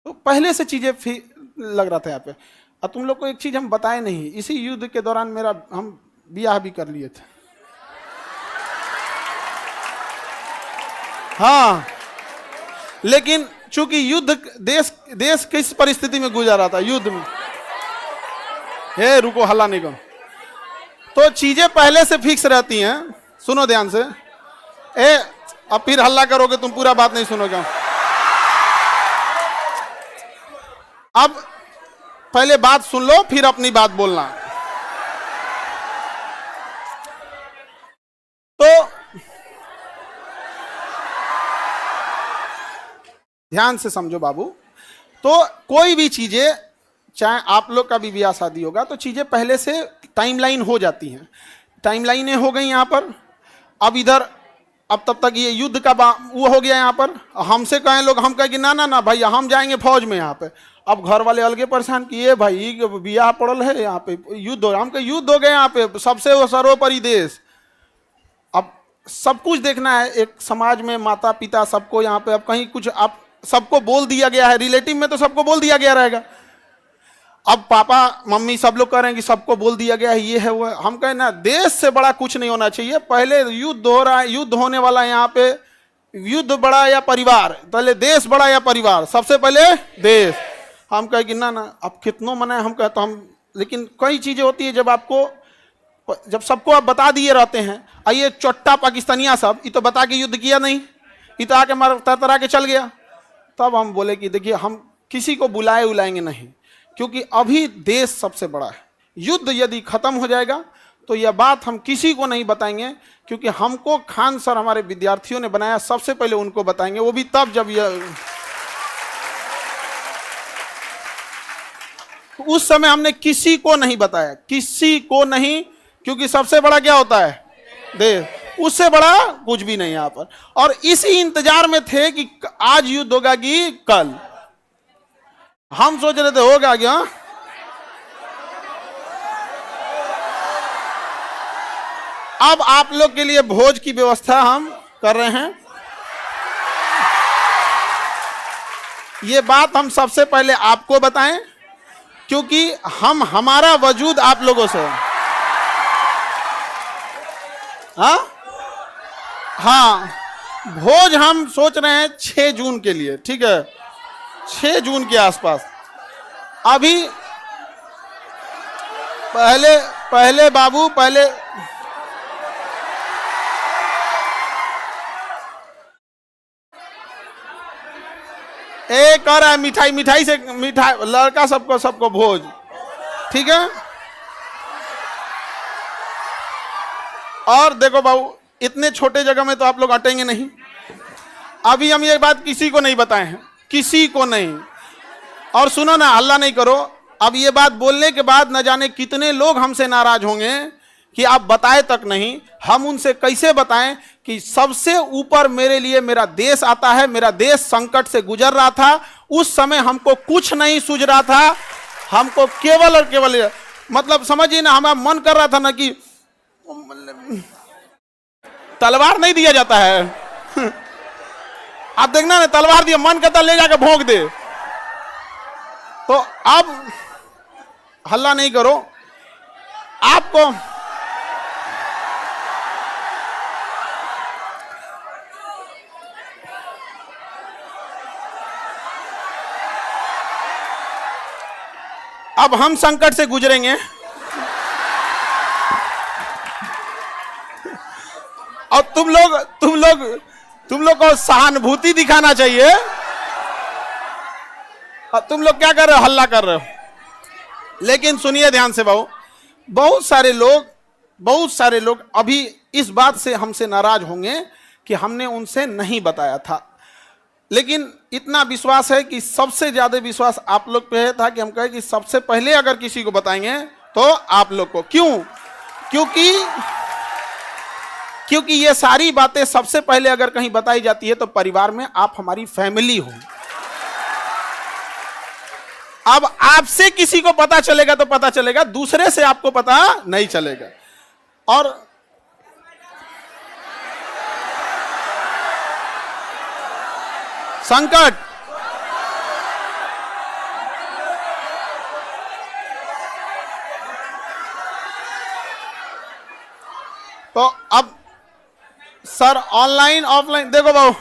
तो पहले से चीजें लग रहा था यहाँ पे। और तुम लोग को एक चीज हम बताए नहीं, इसी युद्ध के दौरान हम ब्याह भी कर लिए थे। हाँ, लेकिन चूंकि युद्ध देश किस परिस्थिति में गुजर रहा था युद्ध में, हे रुको हल्ला नहीं करो, तो चीजें पहले से फिक्स रहती हैं। सुनो ध्यान से, अब फिर हल्ला करोगे तुम, पूरा बात नहीं सुनोगे। अब पहले बात सुन लो, फिर अपनी बात बोलना। तो ध्यान से समझो बाबू, तो कोई भी चीजें, चाहे आप लोग का भी ब्याह शादी होगा, तो चीजें पहले से टाइमलाइन हो जाती हैं। टाइमलाइनें हो गई यहाँ पर। अब इधर, अब तब तक ये युद्ध का वो हो गया यहाँ पर। हमसे कहें लोग, हम कहें कि ना ना ना भाई हम जाएंगे फौज में यहाँ पे। अब घर वाले अलगे परेशान किए, भाई ब्याह पड़ल है यहाँ पे, युद्ध हो, हम कहे युद्ध हो गए यहाँ पे, सबसे सर्वोपरि देश। अब सब कुछ देखना है एक समाज में, माता पिता सबको यहाँ पे। अब कहीं कुछ आप सबको बोल दिया गया है, रिलेटिव में तो सबको बोल दिया गया रहेगा। अब पापा मम्मी सब लोग कह रहे हैं कि सबको बोल दिया गया है, ये है वो है। हम कहें ना, देश से बड़ा कुछ नहीं होना चाहिए। पहले युद्ध हो रहा है, युद्ध होने वाला है यहाँ पे, युद्ध बड़ा या परिवार, पहले देश बड़ा या परिवार, सबसे पहले देश। हम कहे कि ना ना, अब कितनों मनाए, हम कहे तो हम, लेकिन कई चीजें होती है जब सबको आप बता दिए रहते हैं। आइए चोट्टा पाकिस्तानिया सब, ये तो बता के युद्ध किया नहीं, ये तो आके मार तरतरा के चल गया। तब हम बोले कि देखिए हम किसी को बुलाएंगे नहीं, क्योंकि अभी देश सबसे बड़ा है। युद्ध यदि खत्म हो जाएगा तो यह बात हम किसी को नहीं बताएंगे, क्योंकि हमको खान सर हमारे विद्यार्थियों ने बनाया, सबसे पहले उनको बताएंगे, वो भी तब जब यह, उस समय हमने किसी को नहीं बताया, किसी को नहीं, क्योंकि सबसे बड़ा क्या होता है देश, उससे बड़ा कुछ भी नहीं यहाँ पर। और इसी इंतजार में थे कि आज युद्ध होगा कि कल। हम सोच रहे थे होगा क्या। अब आप लोग के लिए भोज की व्यवस्था हम कर रहे हैं। ये बात हम सबसे पहले आपको बताएं, क्योंकि हमारा वजूद आप लोगों से। हाँ, भोज हम सोच रहे हैं 6 जून के लिए, ठीक है, 6 जून के आसपास। अभी पहले बाबू, पहले कर रहा है मिठाई से, लड़का सबको भोज, ठीक है। और देखो बाबू, इतने छोटे जगह में तो आप लोग अटेंगे नहीं। अभी हम ये बात किसी को नहीं बताए हैं, किसी को नहीं। और सुनो ना, हल्ला नहीं करो। अब ये बात बोलने के बाद न जाने कितने लोग हमसे नाराज होंगे कि आप बताए तक नहीं। हम उनसे कैसे बताएं कि सबसे ऊपर मेरे लिए मेरा देश आता है, मेरा देश संकट से गुजर रहा था, उस समय हमको कुछ नहीं सूझ रहा था, हमको केवल और केवल, मतलब समझिए ना, हमारा मन कर रहा था ना कि तलवार नहीं दिया जाता है आप देखना ना, तलवार दिया, मन करता ले जाकर भोंक दे। तो अब हल्ला नहीं करो। आपको अब हम संकट से गुजरेंगे और तुम लोग को सहानुभूति दिखाना चाहिए। तुम लोग क्या कर रहे हो, हल्ला कर रहे हो। लेकिन सुनिए ध्यान से बाबू, बहुत सारे लोग अभी इस बात से हमसे नाराज होंगे कि हमने उनसे नहीं बताया था। लेकिन इतना विश्वास है कि सबसे ज्यादा विश्वास आप लोग पे था कि हम कहें कि सबसे पहले अगर किसी को बताएंगे तो आप लोग को। क्यों? क्योंकि ये सारी बातें सबसे पहले अगर कहीं बताई जाती है तो परिवार में आप हमारी फैमिली हो। अब आपसे किसी को पता चलेगा तो पता चलेगा, दूसरे से आपको पता नहीं चलेगा। और संकट तो अब सर ऑनलाइन ऑफलाइन देखो बाबू,